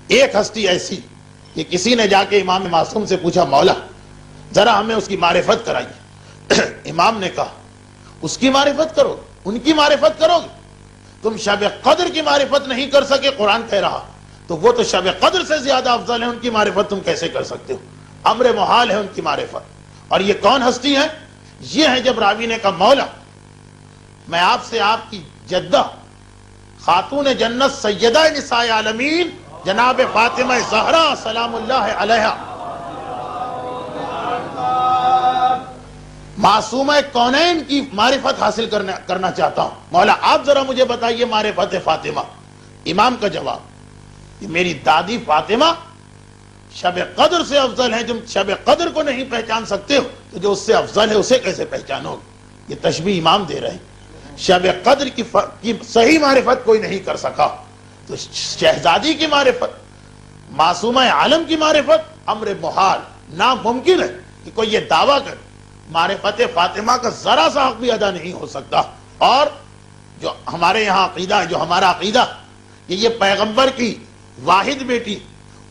ایک ہستی ایسی کہ کسی نے جا کے امام معصوم سے پوچھا مولا ذرا ہمیں اس کی معرفت کرائیے. امام نے کہا اس کی معرفت کرو، ان کی معرفت کرو گے؟ تم شب قدر کی معرفت نہیں کر سکے، قرآن کہہ رہا، تو وہ تو شب قدر سے زیادہ افضل ہے، ان کی معرفت تم کیسے کر سکتے ہو؟ امر محال ہے ان کی معرفت. اور یہ کون ہستی ہے؟ یہ ہے جب راوی نے کہا مولا میں آپ سے آپ کی جدہ خاتون جنت سیدہ نساء عالمین جناب فاطمہ زہرا سلام اللہ علیہا معصومہ کونین کی معرفت حاصل کرنا چاہتا ہوں. مولا آپ ذرا مجھے بتائیے معرفت فاطمہ. امام کا جواب کہ میری دادی فاطمہ شب قدر سے افضل ہے. جب شب قدر کو نہیں پہچان سکتے ہو تو جو اس سے افضل ہے اسے کیسے پہچانو گے؟ یہ تشبیہ امام دے رہے ہیں. شب قدر کی صحیح معرفت کوئی نہیں کر سکا تو شہزادی کی معرفت، معصومہ عالم کی معرفت امر محال، ناممکن ہے کہ کوئی یہ دعویٰ کرے. معرفت فاطمہ کا ذرا سا حق بھی ادا نہیں ہو سکتا. اور جو ہمارے یہاں عقیدہ ہے، جو ہمارا عقیدہ کہ یہ پیغمبر کی واحد بیٹی،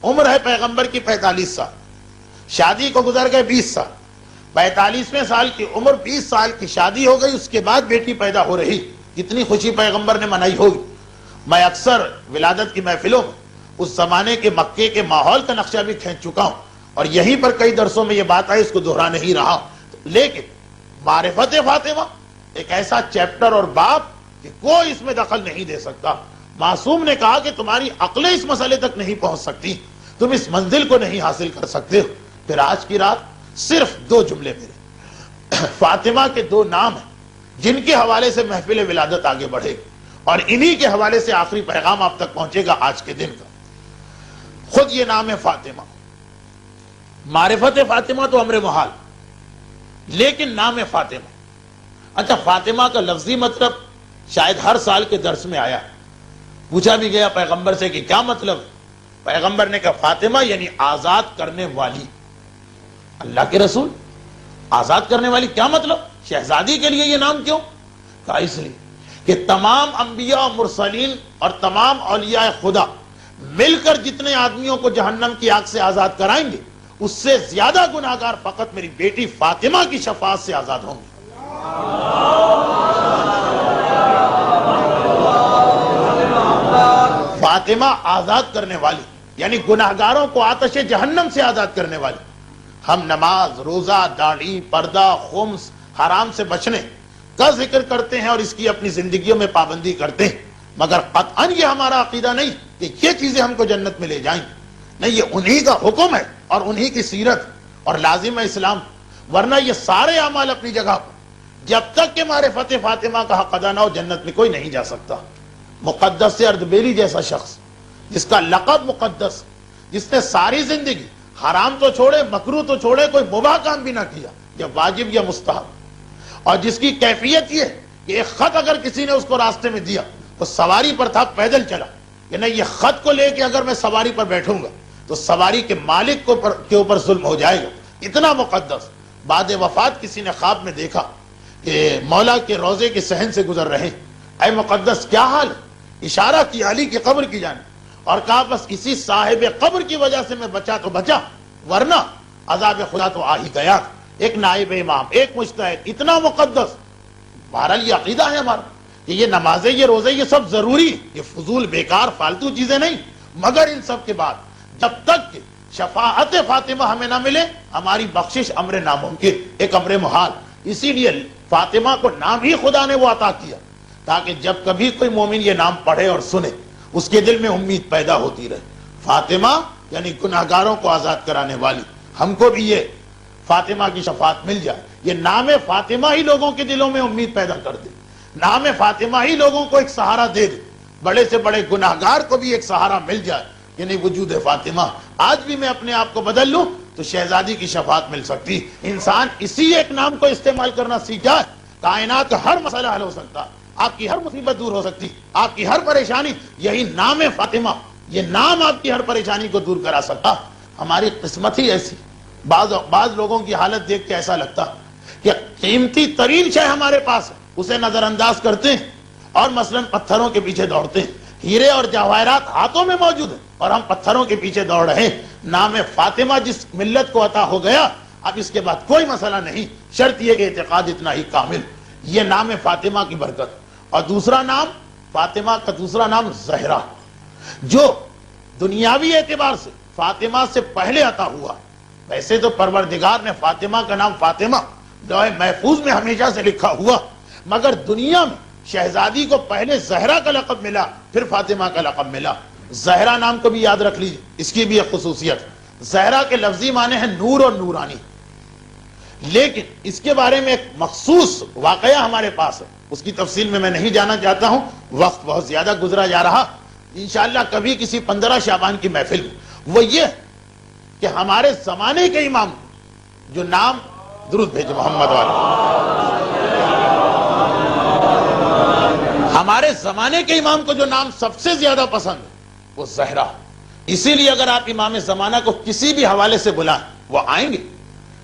عمر ہے پیغمبر کی 45 سال، شادی کو گزر گئے 20 سال، 45ویں سال کی عمر، 20 سال کی شادی ہو گئی، اس کے بعد بیٹی پیدا ہو رہی. کتنی خوشی پیغمبر نے منائی ہوگی. میں اکثر ولادت کی محفلوں میں اس زمانے کے مکے کے ماحول کا نقشہ بھی کھینچ چکا ہوں اور یہیں پر کئی درسوں میں یہ بات آئی، اس کو دہرا نہیں رہا. لیکن معرفت فاطمہ ایک ایسا چیپٹر اور باب کہ کوئی اس میں دخل نہیں دے سکتا. معصوم نے کہا کہ تمہاری عقلیں اس مسئلے تک نہیں پہنچ سکتی، تم اس منزل کو نہیں حاصل کر سکتے ہو. پھر آج کی رات صرف 2 جملے میرے فاطمہ کے 2 نام ہیں جن کے حوالے سے محفل ولادت آگے بڑھے گی اور انہی کے حوالے سے آخری پیغام آپ تک پہنچے گا آج کے دن کا. خود یہ نام ہے فاطمہ. معرفت فاطمہ تو امر محال، لیکن نام فاطمہ. اچھا فاطمہ کا لفظی مطلب شاید ہر سال کے درس میں آیا، پوچھا بھی گیا پیغمبر سے کہ کیا مطلب؟ پیغمبر نے کہا فاطمہ یعنی آزاد کرنے والی. اللہ کے رسول آزاد کرنے والی کیا مطلب؟ شہزادی کے لیے یہ نام کیوں؟ کہا اس لیے کہ تمام انبیاء و مرسلین اور تمام اولیاء خدا مل کر جتنے آدمیوں کو جہنم کی آگ سے آزاد کرائیں گے اس سے زیادہ گناہگار فقط میری بیٹی فاطمہ کی شفاعت سے آزاد ہوں گے. فاطمہ آزاد کرنے والی یعنی گناہگاروں کو آتش جہنم سے آزاد کرنے والی. ہم نماز، روزہ، داڑھی، پردہ، خمس، حرام سے بچنے کا ذکر کرتے ہیں اور اس کی اپنی زندگیوں میں پابندی کرتے ہیں، مگر قطعاً یہ ہمارا عقیدہ نہیں کہ یہ چیزیں ہم کو جنت میں لے جائیں. نہیں، یہ انہی کا حکم ہے اور انہی کی سیرت اور لازم ہے اسلام. ورنہ یہ سارے اعمال اپنی جگہ پر، جب تک کہ معرفت فاطمہ کا حق ادا نہ ہو جنت میں کوئی نہیں جا سکتا. مقدس سے اردبیلی جیسا شخص جس کا لقب مقدس، جس نے ساری زندگی حرام تو چھوڑے، مکروہ تو چھوڑے، کوئی مباح کام بھی نہ کیا، یا واجب یا مستحب، اور جس کی کیفیت یہ کہ ایک خط اگر کسی نے اس کو راستے میں دیا تو سواری پر تھا، پیدل چلا کہ نہیں یہ خط کو لے کے اگر میں سواری پر بیٹھوں گا تو سواری کے مالک کے اوپر ظلم ہو جائے گا. اتنا مقدس. بعد وفات کسی نے خواب میں دیکھا کہ مولا کے روضے کے صحن سے گزر رہے، اے مقدس کیا حال ہے؟ اشارہ کیا علی کی قبر کی جانب اور کہا بس اسی صاحب قبر کی وجہ سے میں بچا تو بچا، ورنہ عذاب خدا تو آ ہی گیا. ایک نائب امام، ایک مجتہد، اتنا مقدس. بہرحال یہ عقیدہ ہے ہمارا کہ یہ نمازیں، یہ روزے، یہ سب ضروری، یہ فضول بیکار فالتو چیزیں نہیں. مگر ان سب کے بعد جب تک کہ شفاعت فاطمہ ہمیں نہ ملے ہماری بخشش امر ناممکن، ایک امر محال. اسی لیے فاطمہ کو نام ہی خدا نے وہ عطا کیا تاکہ جب کبھی کوئی مومن یہ نام پڑھے اور سنے اس کے دل میں امید پیدا ہوتی رہے. فاطمہ یعنی گناہگاروں کو آزاد کرانے والی. ہم کو بھی یہ فاطمہ کی شفاعت مل جائے. یہ نام فاطمہ ہی لوگوں کے دلوں میں امید پیدا کر دے. نام فاطمہ ہی لوگوں کو ایک سہارا دے دے. بڑے سے بڑے گناہگار کو بھی ایک سہارا مل جائے یعنی وجود فاطمہ. آج بھی میں اپنے آپ کو بدل لوں تو شہزادی کی شفاعت مل سکتی. انسان اسی ایک نام کو استعمال کرنا سیکھ جائے کائنات کا ہر مسئلہ حل ہو سکتا، آپ کی ہر مصیبت دور ہو سکتی، آپ کی ہر پریشانی. یہی نام فاطمہ، یہ نام آپ کی ہر پریشانی کو دور کرا سکتا. ہماری قسمت ہی ایسی. بعض لوگوں کی حالت دیکھ کے ایسا لگتا کہ قیمتی ترین شے ہمارے پاس ہے اسے نظر انداز کرتے ہیں اور مثلا پتھروں کے پیچھے دوڑتے ہیں. ہیرے اور جواہرات ہاتھوں میں موجود ہیں اور ہم پتھروں کے پیچھے دوڑ رہے ہیں. نام فاطمہ جس ملت کو عطا ہو گیا، اب اس کے بعد کوئی مسئلہ نہیں، شرط یہ کہ اعتقاد اتنا ہی کامل. یہ نام فاطمہ کی برکت. اور دوسرا نام فاطمہ کا دوسرا نام زہرا، جو دنیاوی اعتبار سے فاطمہ سے پہلے عطا ہوا. ویسے تو پروردگار نے فاطمہ کا نام فاطمہ لوح محفوظ میں ہمیشہ سے لکھا ہوا، مگر دنیا میں شہزادی کو پہلے زہرا کا لقب ملا، پھر فاطمہ کا لقب ملا. زہرا نام کو بھی یاد رکھ لیجیے، اس کی بھی ایک خصوصیت. زہرا کے لفظی معنی ہے نور اور نورانی، لیکن اس کے بارے میں ایک مخصوص واقعہ ہمارے پاس ہے. اس کی تفصیل میں نہیں جانا چاہتا ہوں، وقت بہت زیادہ گزرا جا رہا. انشاءاللہ کبھی کسی 15 شعبان کی محفل میں وہ یہ کہ ہمارے زمانے کے امام جو نام درود بھیجو محمد والے، ہمارے زمانے کے امام کو جو نام سب سے زیادہ پسند ہے وہ زہرا. اسی لیے اگر آپ امام زمانہ کو کسی بھی حوالے سے بلائیں وہ آئیں گے.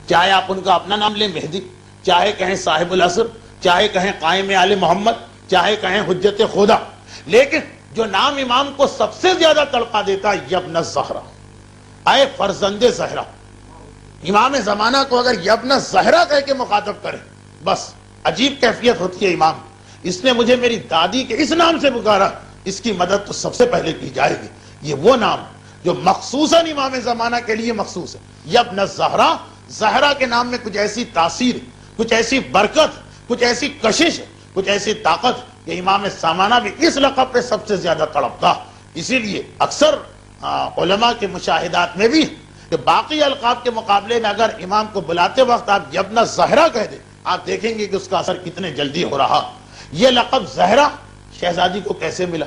چاہے آپ ان کا اپنا نام لیں مہدی، چاہے کہیں صاحب العصر، چاہے کہیں قائم آل محمد، چاہے کہیں حجت خدا، لیکن جو نام امام کو سب سے زیادہ تڑپا دیتا ہے یبن الزہرا، اے فرزند زہرا. امام زمانہ کو اگر یبن زہرا کہہ کے مخاطب کرے بس عجیب کیفیت ہوتی ہے. امام اس نے مجھے میری دادی کے اس نام سے پکارا، اس کی مدد تو سب سے پہلے کی جائے گی. یہ وہ نام جو مخصوصاً امام زمانہ کے لیے مخصوص ہے. یبن الزہرا، زہرا کے نام میں کچھ ایسی تاثیر، کچھ ایسی برکت، کچھ ایسی کشش، کچھ ایسی طاقت کہ امام زمانہ بھی اس لقب پہ سب سے زیادہ تڑپتا. اسی لیے اکثر علماء کے مشاہدات میں بھی کہ باقی القاب کے مقابلے میں اگر امام کو بلاتے وقت آپ یبن زہرا کہہ دیں، آپ دیکھیں گے کہ اس کا اثر کتنے جلدی ہو رہا. یہ لقب زہرا شہزادی کو کیسے ملا؟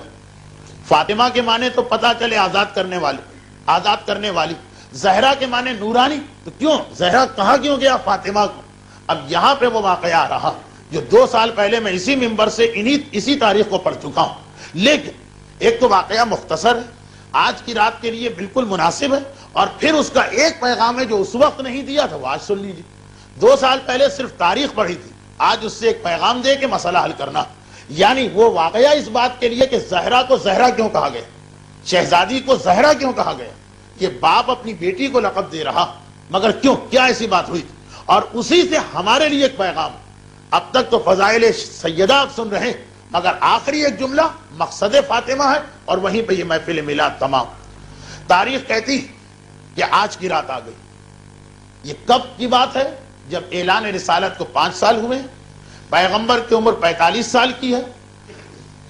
فاطمہ کے معنی تو پتہ چلے آزاد کرنے والے، آزاد کرنے والی. زہرا کے معنی نورانی، تو کیوں زہرا کہا کیوں گیا فاطمہ کو؟ اب یہاں پہ وہ واقعہ آ رہا جو 2 سال پہلے میں اسی منبر سے اسی تاریخ کو پڑھ چکا ہوں. لیکن ایک تو واقعہ مختصر ہے، آج کی رات کے لیے بالکل مناسب ہے، اور پھر اس کا ایک پیغام ہے جو اس وقت نہیں دیا تھا، وہ آج سن لیجیے. 2 سال پہلے صرف تاریخ پڑھی تھی، آج اس سے ایک پیغام دے کے مسئلہ حل کرنا. یعنی وہ واقعہ اس بات کے لیے کہ زہرا کو زہرا کیوں کہا گیا، شہزادی کو زہرا کیوں کہا گیا. یہ باپ اپنی بیٹی کو لقب دے رہا، مگر کیوں، کیا ایسی بات ہوئی؟ اور اسی سے ہمارے لیے ایک پیغام. اب تک تو فضائل سیدہ آپ سن رہے ہیں، مگر آخری ایک جملہ مقصد فاطمہ ہے، اور وہیں پہ یہ محفل میلاد تمام. تاریخ کہتی کہ آج کی رات آ گئی. یہ کب کی بات ہے؟ جب اعلان رسالت کو 5 سال ہوئے، پیغمبر کی عمر 45 سال کی ہے.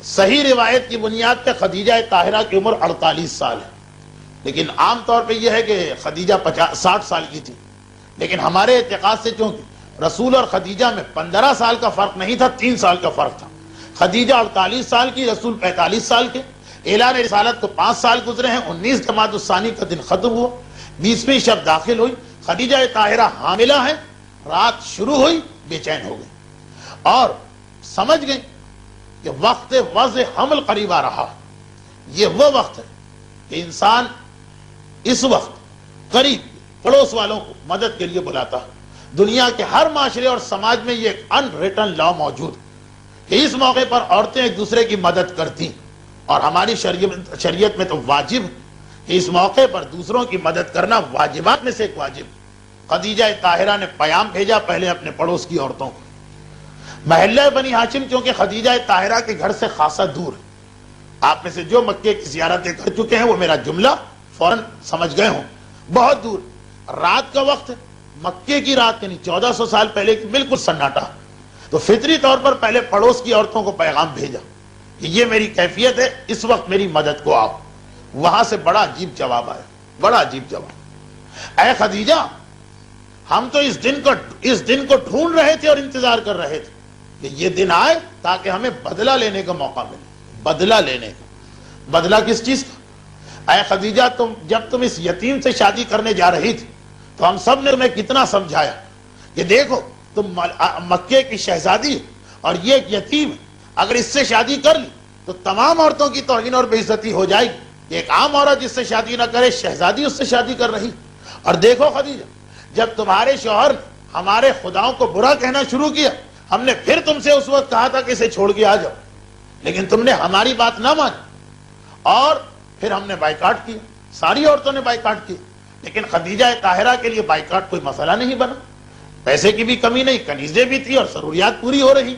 صحیح روایت کی بنیاد پہ خدیجہ طاہرہ کی عمر 48 سال ہے، لیکن عام طور پہ یہ ہے کہ خدیجہ 60 سال کی تھی. لیکن ہمارے اعتقاد سے چونکہ رسول اور خدیجہ میں 15 سال کا فرق نہیں تھا، 3 سال کا فرق تھا. خدیجہ 48 سال کی، رسول 45 سال کے. اعلان رسالت کو 5 سال گزرے ہیں. 19 جمادی الثانی کا دن ختم ہوا، 20ویں شب داخل ہوئی. خدیجہ طاہرہ حاملہ ہے. رات شروع ہوئی، بے چین ہو گئی اور سمجھ گئی کہ وقت وضع حمل قریب آ رہا. یہ وہ وقت ہے کہ انسان اس وقت قریب پڑوس والوں کو مدد کے لیے بلاتا. دنیا کے ہر معاشرے اور سماج میں یہ ایک ان ریٹن لا موجود کہ اس موقع پر عورتیں ایک دوسرے کی مدد کرتی، اور ہماری شریعت میں تو واجب کہ اس موقع پر دوسروں کی مدد کرنا واجبات میں سے ایک واجب. خدیجہ طاہرہ نے پیام بھیجا پہلے اپنے پڑوس کی عورتوں کو. محلہ بنی ہاشم چونکہ خدیجہ طاہرہ کے گھر سے خاصا دور ہے. آپ میں سے جو مکے کی زیارتیں کر چکے ہیں وہ میرا جملہ فوراً سمجھ گئے ہوں. بہت دور، رات کا وقت ہے، مکے کی رات، یعنی 1400 سال پہلے کی بالکل سناٹا. تو فطری طور پر پہلے پڑوس کی عورتوں کو پیغام بھیجا کہ یہ میری کیفیت ہے، اس وقت میری مدد کو آؤ. وہاں سے بڑا عجیب جواب آیا، بڑا عجیب جواب. اے خدیجہ، ہم تو اس دن کو ڈھونڈ رہے تھے اور انتظار کر رہے تھے کہ یہ دن آئے تاکہ ہمیں بدلہ لینے کا موقع ملے. بدلہ لینے کا بدلہ کس چیز کا؟ اے خدیجہ، جب تم اس یتیم سے شادی کرنے جا رہی تھی تو ہم سب نے تمہیں کتنا سمجھایا کہ دیکھو تم مکے کی شہزادی اور یہ ایک یتیم ہے، اگر اس سے شادی کر لی تو تمام عورتوں کی توہین اور بے عزتی ہو جائے گی. ایک عام عورت جس سے شادی نہ کرے، شہزادی اس سے شادی کر رہی. اور دیکھو خدیجہ، جب تمہارے شوہر نے ہمارے خداؤں کو برا کہنا شروع کیا، ہم نے پھر تم سے اس وقت کہا تھا کہ اسے چھوڑ کے آ جاؤ، لیکن تم نے ہماری بات نہ مانی اور پھر ہم نے بائیکاٹ کیا، ساری عورتوں نے بائیکاٹ کیا، لیکن خدیجہ طاہرہ کے لیے بائیکاٹ کوئی مسئلہ نہیں بنا، پیسے کی بھی کمی نہیں، کنیزیں بھی تھی اور ضروریات پوری ہو رہی۔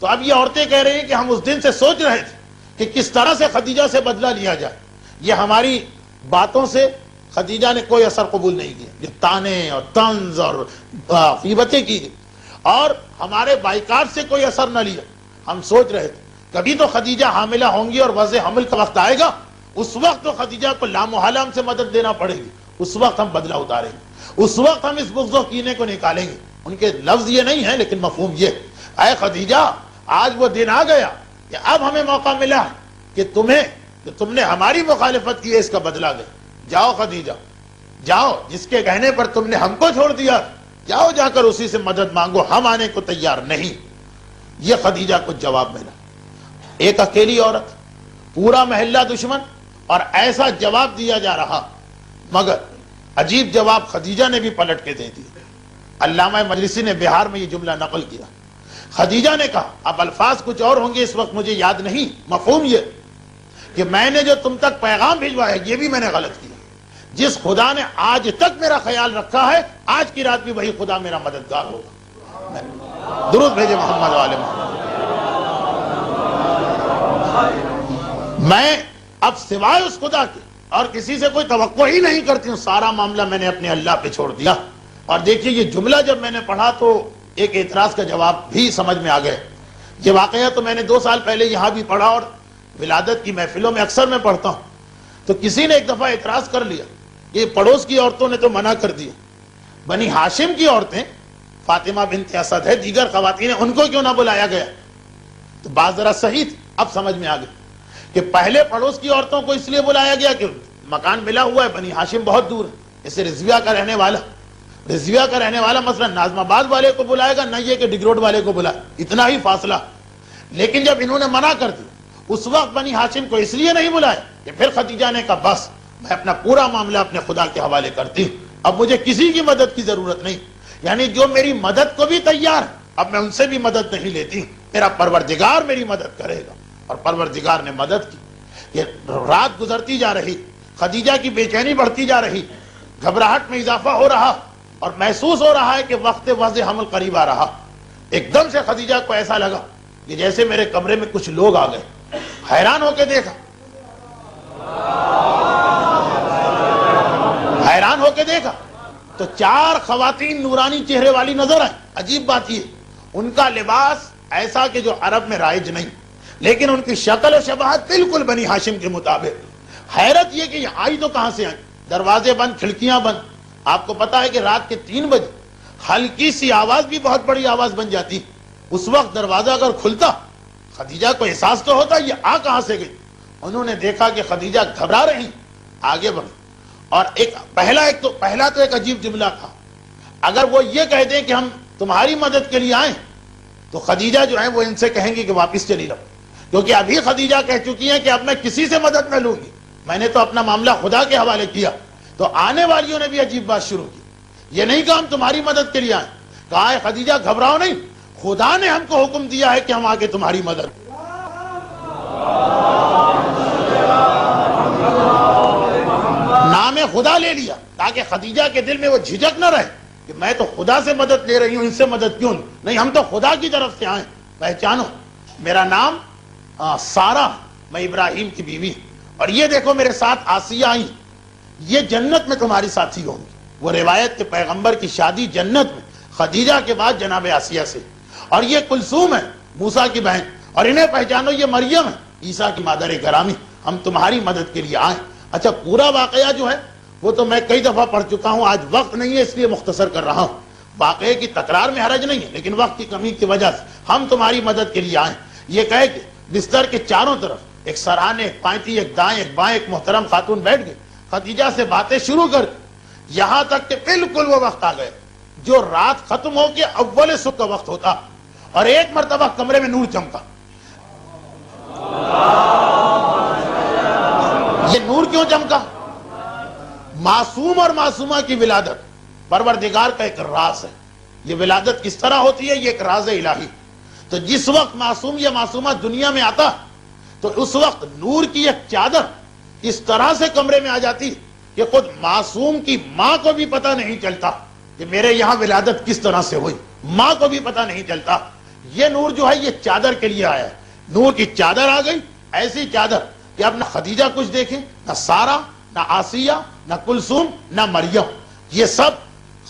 تو اب یہ عورتیں کہہ رہی ہیں کہ ہم اس دن سے سوچ رہے تھے کہ کس طرح سے خدیجہ سے بدلہ لیا جائے، یہ ہماری باتوں سے خدیجہ نے کوئی اثر قبول نہیں کیا، یہ تانے اور طنز اور غیبتیں کی گئی، اور ہمارے بائیکاٹ سے کوئی اثر نہ لیا۔ ہم سوچ رہے تھے کبھی تو خدیجہ حاملہ ہوں گی اور وضع حمل کا وقت آئے گا، اس وقت تو خدیجہ کو لامحالہ ہم سے مدد دینا پڑے گی، اس وقت ہم بدلہ اتاریں گے، اس وقت ہم اس بغض و کینے کو نکالیں گے۔ ان کے لفظ یہ نہیں ہے لیکن مفہوم یہ، اے خدیجہ آج وہ دن آ گیا کہ اب ہمیں موقع ملا ہے کہ تم نے ہماری مخالفت کی ہے، اس کا بدلہ دے۔ جاؤ خدیجہ جاؤ، جس کے کہنے پر تم نے ہم کو چھوڑ دیا، جاؤ جا کر اسی سے مدد مانگو، ہم آنے کو تیار نہیں۔ یہ خدیجہ کو جواب ملا، ایک اکیلی عورت، پورا محلہ دشمن، اور ایسا جواب دیا جا رہا، مگر عجیب جواب خدیجہ نے بھی پلٹ کے دے دیا۔ علامہ مجلسی نے بہار میں یہ جملہ نقل کیا، خدیجہ نے کہا، اب الفاظ کچھ اور ہوں گے اس وقت مجھے یاد نہیں، مفہوم یہ کہ میں نے جو تم تک پیغام بھیجوایا یہ بھی میں نے غلط کیا، جس خدا نے آج تک میرا خیال رکھا ہے آج کی رات بھی وہی خدا میرا مددگار ہوگا۔ درود بھیجے محمد والے محمد۔ میں اب سوائے اس خدا کے اور کسی سے کوئی توقع ہی نہیں کرتی ہوں، سارا معاملہ میں نے اپنے اللہ پہ چھوڑ دیا۔ اور دیکھیے یہ جملہ جب میں نے پڑھا تو ایک اعتراض کا جواب بھی سمجھ میں آ گئے۔ یہ واقعہ تو میں نے 2 سال پہلے یہاں بھی پڑھا اور ولادت کی محفلوں میں اکثر میں پڑھتا ہوں، تو کسی نے ایک دفعہ اعتراض کر لیا، یہ پڑوس کی عورتوں نے تو منع کر دیا، بنی ہاشم کی عورتیں فاطمہ بنت اسد ہے، دیگر خواتین ہیں، ان کو کیوں نہ بلایا گیا؟ تو بات ذرا صحیح تھی، اب سمجھ میں آ گئی کہ پہلے پڑوس کی عورتوں کو اس لیے بلایا گیا کہ مکان ملا ہوا ہے، بنی ہاشم بہت دور ہے، اسے رضویہ کا رہنے والا مثلا ناظم آباد والے کو بلائے گا، نہ یہ کہ ڈگروڈ والے کو بلائے، اتنا ہی فاصلہ۔ لیکن جب انہوں نے منع کر دیا، اس وقت بنی ہاشم کو اس لیے نہیں بلائے کہ پھر خدیجہ نے کہا بس میں اپنا پورا معاملہ اپنے خدا کے حوالے کرتی ہوں، اب مجھے کسی کی مدد کی ضرورت نہیں، یعنی جو میری مدد کو بھی تیار ہے اب میں ان سے بھی مدد نہیں لیتی، میرا پروردگار میری مدد کرے گا۔ اور پروردگار نے مدد کی۔ یہ رات گزرتی جا رہی، خدیجہ کی بے چینی بڑھتی جا رہی، گھبراہٹ میں اضافہ ہو رہا اور محسوس ہو رہا ہے کہ وقت وضع حمل قریب آ رہا۔ ایک دم سے خدیجہ کو ایسا لگا کہ جیسے میرے کمرے میں کچھ لوگ آ گئے، حیران ہو کے دیکھا تو 4 خواتین نورانی چہرے والی نظر آئیں۔ عجیب بات یہ، ان کا لباس ایسا کہ جو عرب میں رائج نہیں، لیکن ان کی شکل و شباہت بالکل بنی ہاشم کے مطابق۔ حیرت یہ کہ یہ آئی تو کہاں سے آئی؟ دروازے بند، کھڑکیاں بند۔ آپ کو پتا ہے کہ رات کے 3 بجے ہلکی سی آواز بھی بہت بڑی آواز بن جاتی، اس وقت دروازہ اگر کھلتا خدیجہ کو احساس تو ہوتا یہ آ کہاں سے گئی۔ انہوں نے دیکھا کہ خدیجہ گھبرا رہی، آگے بڑھ، اور پہلا تو ایک عجیب جملہ تھا، اگر وہ یہ کہہ دیں کہ ہم تمہاری مدد کے لیے آئیں تو خدیجہ جو ہے وہ ان سے کہیں گی کہ واپس چلی رہو، کیونکہ ابھی خدیجہ کہہ چکی ہیں کہ اب میں کسی سے مدد نہ لوں گی، میں نے تو اپنا معاملہ خدا کے حوالے کیا۔ تو آنے والیوں نے بھی عجیب بات شروع کی، یہ نہیں کہ ہم تمہاری مدد کے لیے آئیں، کہا ہے خدیجہ گھبراؤ نہیں، خدا نے ہم کو حکم دیا ہے کہ ہم آگے تمہاری مدد۔ نام خدا لے لیا تاکہ خدیجہ کے دل میں وہ جھجک نہ رہے کہ میں تو خدا سے مدد لے رہی ہوں، ان سے مدد کیوں نہیں، ہم تو خدا کی طرف سے آئیں۔ پہچانو میرا نام سارہ، میں ابراہیم کی بیوی، اور یہ دیکھو میرے ساتھ آسیہ آئی، یہ جنت میں تمہاری ساتھی ہوں گی۔ وہ روایت کے پیغمبر کی شادی جنت میں خدیجہ کے بعد جناب آسیہ سے، اور یہ کلثوم ہے موسیٰ کی بہن، اور انہیں پہچانو یہ مریم ہے عیسیٰ کی مادر گرامی، ہم تمہاری مدد کے لیے آئیں۔ اچھا پورا واقعہ جو ہے وہ تو میں کئی دفعہ پڑھ چکا ہوں، آج وقت نہیں ہے اس لیے مختصر کر رہا ہوں۔ واقعے کی تکرار میں حرج نہیں ہے، لیکن وقت کی کمی کی وجہ سے ہم تمہاری مدد کے لیے آئیں۔ یہ کہے کہ بستر کے چاروں طرف ایک سرہانے، ایک پائنتی، ایک دائیں ایک بائیں، ایک محترم خاتون بیٹھ گئی، خدیجہ سے باتیں شروع کر یہاں تک کہ بالکل وہ وقت آ گئے جو رات ختم ہو کے اول صبح کا وقت ہوتا، اور ایک مرتبہ کمرے میں نور چمکا۔ یہ نور کیوں چمکا؟ معصوم اور معصومہ کی ولادت پروردگار کا ایک راز ہے۔ یہ ولادت کس طرح ہوتی ہے؟ یہ ایک راز الہی۔ تو جس وقت معصوم یا معصومہ دنیا میں آتا تو اس وقت نور کی ایک چادر اس طرح سے کمرے میں آ جاتی کہ خود معصوم کی ماں کو بھی پتہ نہیں چلتا کہ میرے یہاں ولادت کس طرح سے ہوئی، ماں کو بھی پتہ نہیں چلتا۔ یہ نور جو ہے یہ چادر کے لیے آیا ہے، نور کی چادر آ گئی، ایسی چادر کہ اب نہ خدیجہ کچھ دیکھیں، نہ سارہ، نہ آسیہ، نہ کلثوم، نہ مریم، یہ سب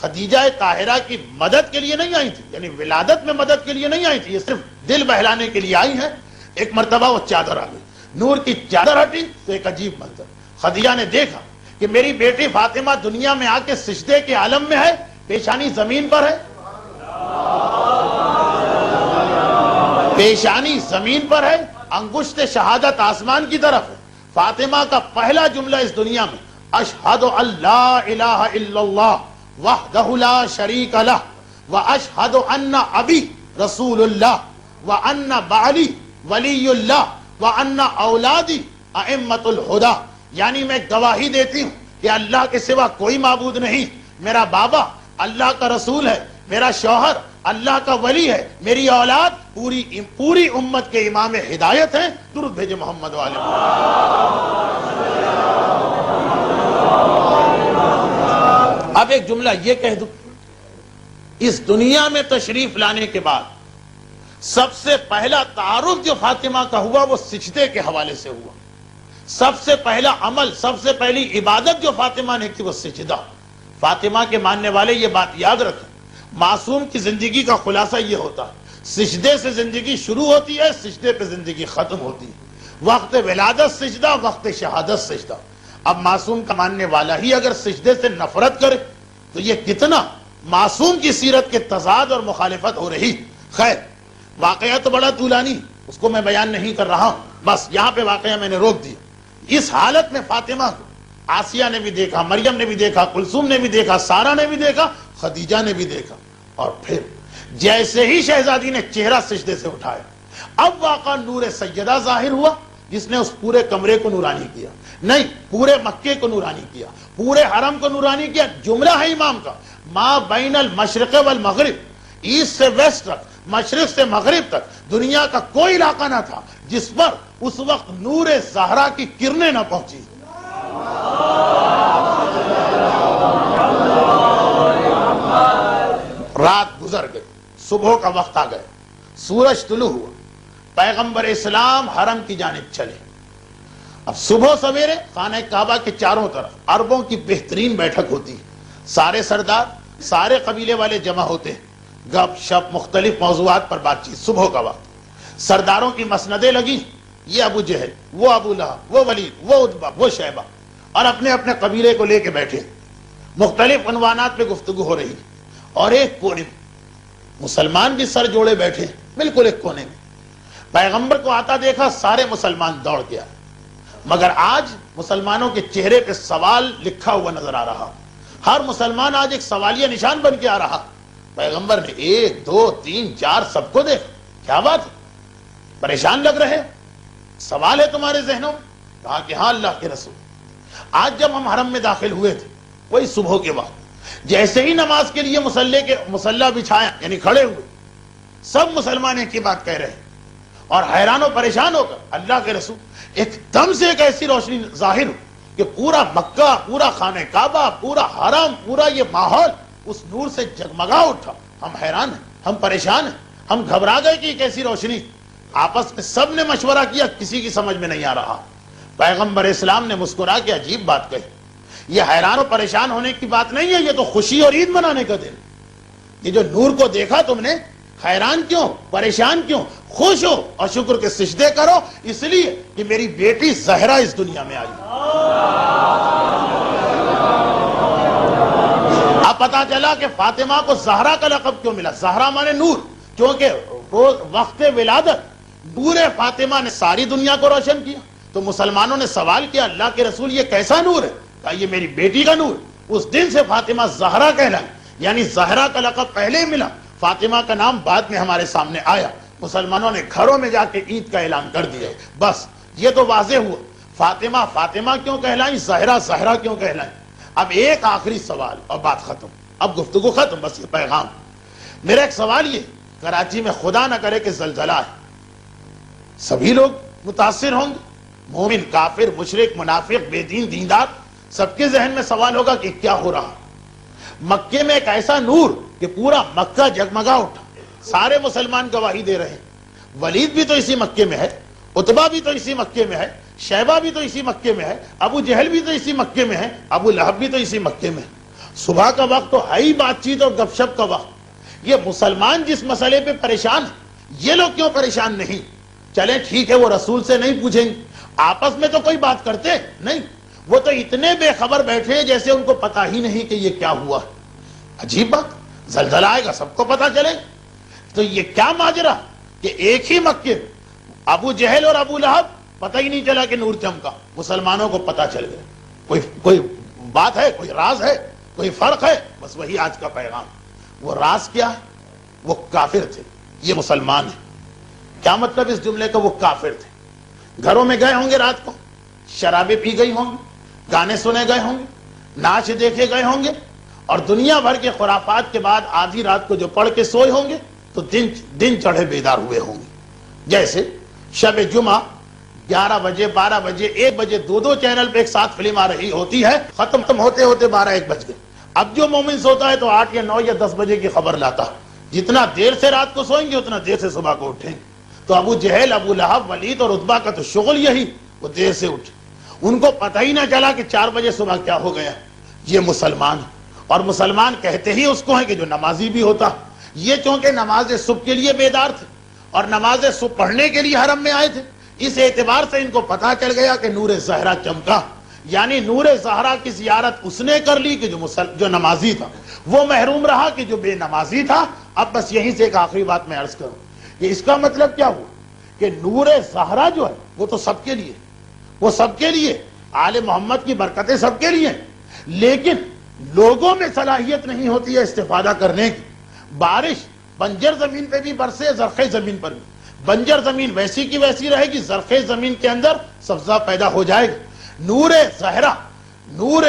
خدیجہ طاہرہ کی مدد کے لیے نہیں آئی تھی، یعنی ولادت میں مدد کے لیے نہیں آئی تھی، یہ صرف دل بہلانے کے لیے آئی ہیں۔ ایک مرتبہ وہ چادر آ گئی، نور کی چادر ہٹی تو ایک عجیب منظر، خدیجہ نے دیکھا کہ میری بیٹی فاطمہ دنیا میں آ کے سجدے کے عالم میں ہے، پیشانی زمین پر ہے، پیشانی زمین پر ہے، انگشت شہادت آسمان کی طرف ہے۔ فاطمہ کا پہلا جملہ اس دنیا میں اشہد ان لا الہ الا اللہ وحدہ لا شریک لہ واشہد ان ابی رسول اللہ وان بعلی ولی اللہ وان اولادی ائمۃ الہدی، یعنی میں گواہی دیتی ہوں کہ اللہ کے سوا کوئی معبود نہیں، میرا بابا اللہ کا رسول ہے، میرا شوہر اللہ کا ولی ہے، میری اولاد پوری امت کے امام ہدایت ہیں۔ درود بھیجے محمد والے۔ اب ایک جملہ یہ کہہ دوں، اس دنیا میں تشریف لانے کے بعد سب سے پہلا تعارف جو فاطمہ کا ہوا وہ سجدے کے حوالے سے ہوا، سب سے پہلا عمل، سب سے پہلی عبادت جو فاطمہ نے کی وہ سجدہ۔ فاطمہ کے ماننے والے یہ بات یاد رکھیں، معصوم کی زندگی کا خلاصہ یہ ہوتا ہے، سجدے سے زندگی شروع ہوتی ہے، سجدے پہ زندگی ختم ہوتی ہے۔ وقت ولادت سجدہ، وقت شہادت سجدہ۔ اب معصوم کا ماننے والا ہی اگر سجدے سے نفرت کرے تو یہ کتنا معصوم کی سیرت کے تضاد اور مخالفت ہو رہی۔ خیر، واقعہ تو بڑا طولانی، اس کو میں بیان نہیں کر رہا ہوں، بس یہاں پہ واقعہ میں نے روک دیا۔ اس حالت میں فاطمہ کو آسیہ نے بھی دیکھا، مریم نے بھی دیکھا، کلثوم نے بھی دیکھا، سارہ نے بھی دیکھا، خدیجہ نے بھی دیکھا، اور پھر جیسے ہی شہزادی نے چہرہ سجدے سے اٹھایا، اب واقعہ نور سیدہ ظاہر ہوا جس نے اس پورے کمرے کو نورانی کیا، نہیں پورے مکے کو نورانی کیا، پورے حرم کو نورانی کیا۔ جملہ ہے امام کا، ما بین المشرق والمغرب، ایسٹ سے ویسٹ تک، مشرق سے مغرب تک دنیا کا کوئی علاقہ نہ تھا جس پر اس وقت نور زہرا کی کرنیں نہ پہنچی۔ رات گزر گئی، صبح کا وقت آ گیا، سورج طلوع ہوا، پیغمبر اسلام حرم کی جانب چلے۔ اب صبح سویرے خانہ کعبہ کے چاروں طرف عربوں کی بہترین بیٹھک ہوتی ہے، سارے سردار، سارے قبیلے والے جمع ہوتے ہیں، گپ شپ مختلف موضوعات پر بات چیت۔ صبح کا وقت سرداروں کی مسندیں لگی، یہ ابو جہل، وہ ابو لہب، وہ ولید، وہ عتبہ، وہ شیبہ، اور اپنے اپنے قبیلے کو لے کے بیٹھے، مختلف عنوانات پہ گفتگو ہو رہی۔ اور ایک کونے میں مسلمان بھی سر جوڑے بیٹھے، بالکل ایک کونے میں۔ پیغمبر کو آتا دیکھا، سارے مسلمان دوڑ گیا، مگر آج مسلمانوں کے چہرے پہ سوال لکھا ہوا نظر آ رہا، ہر مسلمان آج ایک سوالیہ نشان بن کے آ رہا۔ پیغمبر نے 1 2 3 4 سب کو دیکھا، کیا بات ہے، پریشان لگ رہے، سوال ہے تمہارے ذہنوں میں؟ کہا کہ ہاں اللہ کے رسول، آج جب ہم حرم میں داخل ہوئے تھے وہی صبح کے وقت، جیسے ہی نماز کے لیے مصلی بچھایا یعنی کھڑے ہوئے، سب مسلمان ایک ہی بات کہہ رہے ہیں، اور حیران و پریشان ہو کر اللہ کے رسول ایک دم سے ایک ایسی روشنی ظاہر ہو کہ پورا مکہ، پورا خانہ کعبہ، پورا حرم، پورا یہ ماحول اس نور سے جگمگا اٹھا۔ ہم حیران ہیں، ہم پریشان ہیں، ہم گھبرا گئے کہ ایک ایسی روشنی۔ آپس میں سب نے مشورہ کیا، کسی کی سمجھ میں نہیں آ رہا۔ پیغمبر اسلام نے مسکرا کے عجیب بات کہی، یہ حیران و پریشان ہونے کی بات نہیں ہے، یہ تو خوشی اور عید منانے کا دن۔ یہ جو نور کو دیکھا تم نے، حیران کیوں، پریشان کیوں؟ خوش ہو اور شکر کے سجدے کرو، اس لیے کہ میری بیٹی زہرا اس دنیا میں آئی۔ اب پتا چلا کہ فاطمہ کو زہرا کا لقب کیوں ملا۔ زہرا مانے نور، کیونکہ وقت ولادت نور فاطمہ نے ساری دنیا کو روشن کیا۔ تو مسلمانوں نے سوال کیا، اللہ کے رسول یہ کیسا نور ہے؟ کہا یہ میری بیٹی کا نور۔ اس دن سے فاطمہ زہرا کہلائی، یعنی زہرا کا لقب پہلے ملا، فاطمہ کا نام بعد میں ہمارے سامنے آیا۔ مسلمانوں نے گھروں میں جا کے عید کا اعلان کر دیا۔ بس یہ تو واضح ہوا فاطمہ فاطمہ کیوں کہلائیں، زہرا زہرا کیوں کہلائیں۔ اب ایک آخری سوال اور بات ختم، اب گفتگو ختم، بس یہ پیغام۔ میرا ایک سوال یہ، کراچی میں خدا نہ کرے کہ زلزلہ ہے، سبھی لوگ متاثر ہوں گے. مومن، کافر، مشرک، منافق، بے دین، دیندار، سب کے ذہن میں سوال ہوگا کہ کیا ہو رہا. مکے میں ایک ایسا نور کہ پورا مکہ جگمگا اٹھا، سارے مسلمان گواہی دے رہے ہیں. ولید بھی تو اسی مکے میں ہے، عتبہ بھی تو اسی مکے میں ہے، شیبہ بھی تو اسی مکے میں ہے، ابو جہل بھی تو اسی مکے میں ہے، ابو لہب بھی تو اسی مکے میں ہے. صبح کا وقت تو ہے ہی بات چیت اور گپ شپ کا وقت. یہ مسلمان جس مسئلے پہ پریشان ہیں، یہ لوگ کیوں پریشان نہیں؟ چلیں ٹھیک ہے، وہ رسول سے نہیں پوچھیں گے، آپس میں تو کوئی بات کرتے نہیں، وہ تو اتنے بے خبر بیٹھے ہیں جیسے ان کو پتا ہی نہیں کہ یہ کیا ہوا. عجیب بات، زلزلہ آئے گا سب کو پتا چلے. تو یہ کیا ماجرا کہ ایک ہی مکے ابو جہل اور ابو لہب پتہ ہی نہیں چلا کہ نور چمکا، مسلمانوں کو پتا چل گیا. کوئی بات ہے، کوئی راز ہے، کوئی فرق ہے؟ بس وہی آج کا پیغام. وہ راز کیا ہے؟ وہ کافر تھے، یہ مسلمان ہیں. کیا مطلب اس جملے کا؟ وہ کافر تھے. گھروں میں گئے ہوں گے، رات کو شرابیں پی گئی ہوں گی، گانے سنے گئے ہوں گے، ناچ دیکھے گئے ہوں گے، اور دنیا بھر کے خرافات کے بعد آدھی رات کو جو پڑھ کے سوئے ہوں گے تو دن چڑھے بیدار ہوئے ہوں گے. جیسے شب جمعہ 11 بجے، 12 بجے، 1 بجے 2 چینل پہ ایک ساتھ فلم آ رہی ہوتی ہے، ختم ہوتے ہوتے 12-1 بج گئے. اب جو مومن سوتا ہے تو 8 یا 9 یا 10 بجے کی خبر لاتا. جتنا دیر سے رات کو سوئیں گے اتنا دیر سے صبح کو اٹھیں گے. تو ابو جہل، ابو لہب، ولید اور عتبہ کا تو شغل یہی، وہ دیر سے اٹھے. ان کو پتہ ہی نہ چلا کہ 4 بجے صبح کیا ہو گیا. یہ مسلمان، اور مسلمان کہتے ہی اس کو ہیں کہ جو نمازی بھی ہوتا. یہ چونکہ نماز صبح کے لیے بیدار تھے اور نماز صبح پڑھنے کے لیے حرم میں آئے تھے، اس اعتبار سے ان کو پتہ چل گیا کہ نور زہرہ چمکا. یعنی نور زہرہ کی زیارت اس نے کر لی کہ جو نمازی تھا، وہ محروم رہا کہ جو بے نمازی تھا. اب بس یہیں سے ایک آخری بات میں عرض کروں کہ اس کا مطلب کیا ہوا کہ نور زہرہ جو ہے وہ تو سب کے لیے، وہ سب کے لیے، آل محمد کی برکتیں سب کے لیے، لیکن لوگوں میں صلاحیت نہیں ہوتی ہے استفادہ کرنے کی. بارش بنجر زمین پہ بھی برسے، زرخیز زمین پر بھی. بنجر زمین ویسی کی ویسی رہے گی، زرخیز زمین کے اندر سبزہ پیدا ہو جائے گا. نور زہرہ، نور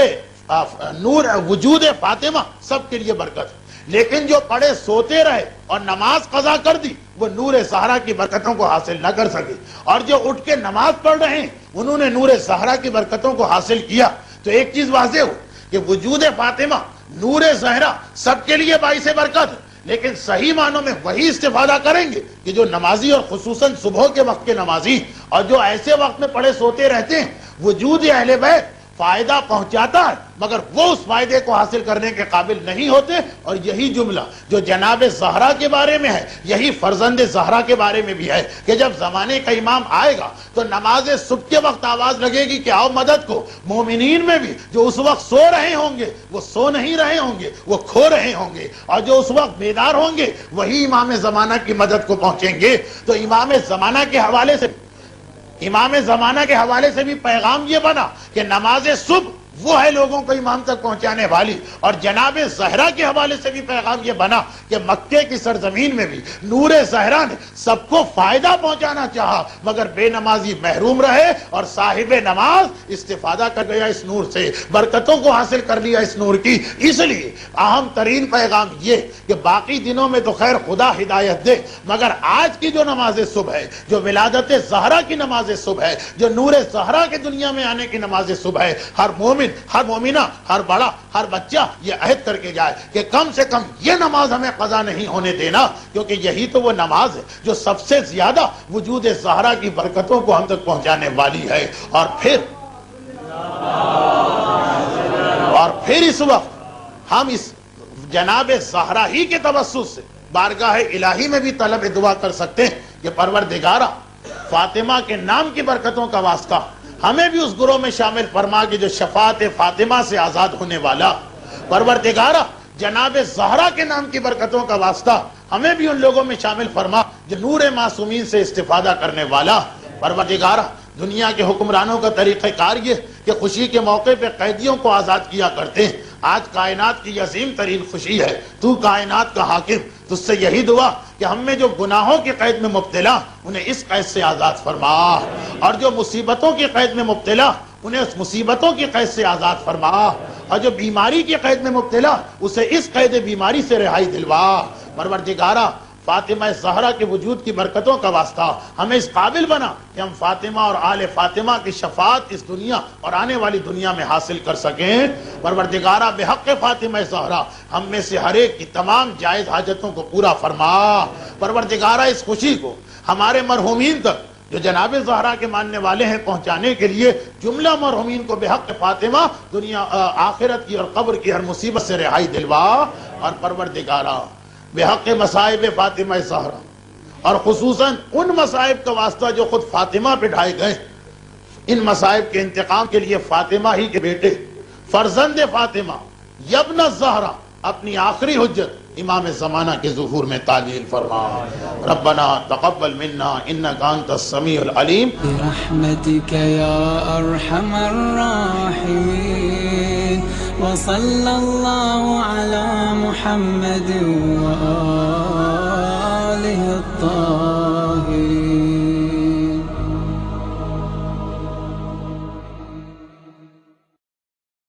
وجود فاطمہ سب کے لیے برکت ہے. لیکن جو پڑھے سوتے رہے اور نماز قضا کر دی، وہ نور زہرہ کی برکتوں کو حاصل نہ کر سکے. اور جو اٹھ کے نماز پڑھ رہے ہیں انہوں نے نور زہرہ کی برکتوں کو حاصل کیا. تو ایک چیز واضح ہو کہ وجود فاطمہ، نور زہرہ سب کے لیے باعث برکت ہے، لیکن صحیح معنوں میں وہی استفادہ کریں گے کہ جو نمازی، اور خصوصاً صبح کے وقت کے نمازی، اور جو ایسے وقت میں پڑھے سوتے رہتے ہیں. وجود اہل بیت فائدہ پہنچاتا ہے مگر وہ اس فائدے کو حاصل کرنے کے قابل نہیں ہوتے. اور یہی جملہ جو جناب زہرا کے بارے میں ہے، یہی فرزند زہرا کے بارے میں بھی ہے کہ جب زمانے کا امام آئے گا تو نماز صبح کے وقت آواز لگے گی کہ آؤ مدد کو. مومنین میں بھی جو اس وقت سو رہے ہوں گے وہ سو نہیں رہے ہوں گے، وہ کھو رہے ہوں گے، اور جو اس وقت بیدار ہوں گے وہی امام زمانہ کی مدد کو پہنچیں گے. تو امام زمانہ کے حوالے سے بھی پیغام یہ بنا کہ نماز صبح وہ ہے لوگوں کو امام تک پہنچانے والی. اور جناب زہرا کے حوالے سے بھی پیغام یہ بنا کہ مکے کی سرزمین میں بھی نور زہرا نے سب کو فائدہ پہنچانا چاہا مگر بے نمازی محروم رہے، اور صاحب نماز استفادہ کر گیا اس نور سے، برکتوں کو حاصل کر لیا اس نور کی. اس لیے اہم ترین پیغام یہ کہ باقی دنوں میں تو خیر خدا ہدایت دے، مگر آج کی جو نماز صبح ہے، جو ولادت زہرا کی نماز صبح ہے، جو نور زہرا کے دنیا میں آنے کی نماز صبح ہے، ہر مومن، ہر مومنہ، ہر بڑا، ہر بچہ یہ عہد کر کے جائے کہ کم سے کم یہ نماز ہمیں قضا نہیں ہونے دینا، کیونکہ یہی تو وہ نماز ہے جو سب سے زیادہ وجود زہرا کی برکتوں کو ہم تک پہنچانے والی ہے. اور پھر اس وقت ہم اس جناب زہرا ہی کے توسط سے بارگاہ الہی میں بھی طلب دعا کر سکتے ہیں کہ پروردگارہ فاطمہ کے نام کی برکتوں کا واسطہ ہمیں بھی اس گروہ میں شامل فرما کہ جو شفاعت فاطمہ سے آزاد ہونے والا. پروردگارہ جناب زہرا کے نام کی برکتوں کا واسطہ ہمیں بھی ان لوگوں میں شامل فرما جو نور معصومین سے استفادہ کرنے والا. پروردگارہ دنیا کے حکمرانوں کا طریقہ کار یہ کہ خوشی کے موقع پہ قیدیوں کو آزاد کیا کرتے ہیں. آج کائنات کی عظیم ترین خوشی ہے، تو کائنات کا حاکم، تجھ سے یہی دعا کہ ہم میں جو گناہوں کی قید میں مبتلا انہیں اس قید سے آزاد فرما، اور جو مصیبتوں کی قید میں مبتلا انہیں اس مصیبتوں کی قید سے آزاد فرما، اور جو بیماری کی قید میں مبتلا اسے اس قید بیماری سے رہائی دلوا. پروردگارہ فاطمہ زہرا کے وجود کی برکتوں کا واسطہ ہمیں اس قابل بنا کہ ہم فاطمہ اور آل فاطمہ کی شفاعت اس دنیا اور آنے والی دنیا میں حاصل کر سکیں۔ پروردگارہ بحق فاطمہ زہرا ہم میں سے ہر ایک کی تمام جائز حاجتوں کو پورا فرما۔ پروردگارہ اس خوشی کو ہمارے مرحومین تک جو جناب زہرا کے ماننے والے ہیں پہنچانے کے لیے جملہ مرحومین کو بحق فاطمہ دنیا آخرت کی اور قبر کی ہر مصیبت سے رہائی دلوا۔ اور پروردگارہ بحق مصائب فاطمہ زہرا اور خصوصاً ان مصائب کا واسطہ جو خود فاطمہ پہ ڈھائے گئے، ان مصائب کے انتقام کے لیے فاطمہ ہی کے بیٹے فرزند فاطمہ یبن زہرا اپنی آخری حجت امام زمانہ کے ظہور میں تعلیل فرما۔ ربنا تقبل منا انک انت السمیع العلیم برحمتک یا ارحم الراحمین وصلی اللہ علی محمد وآلہ الطاہرین۔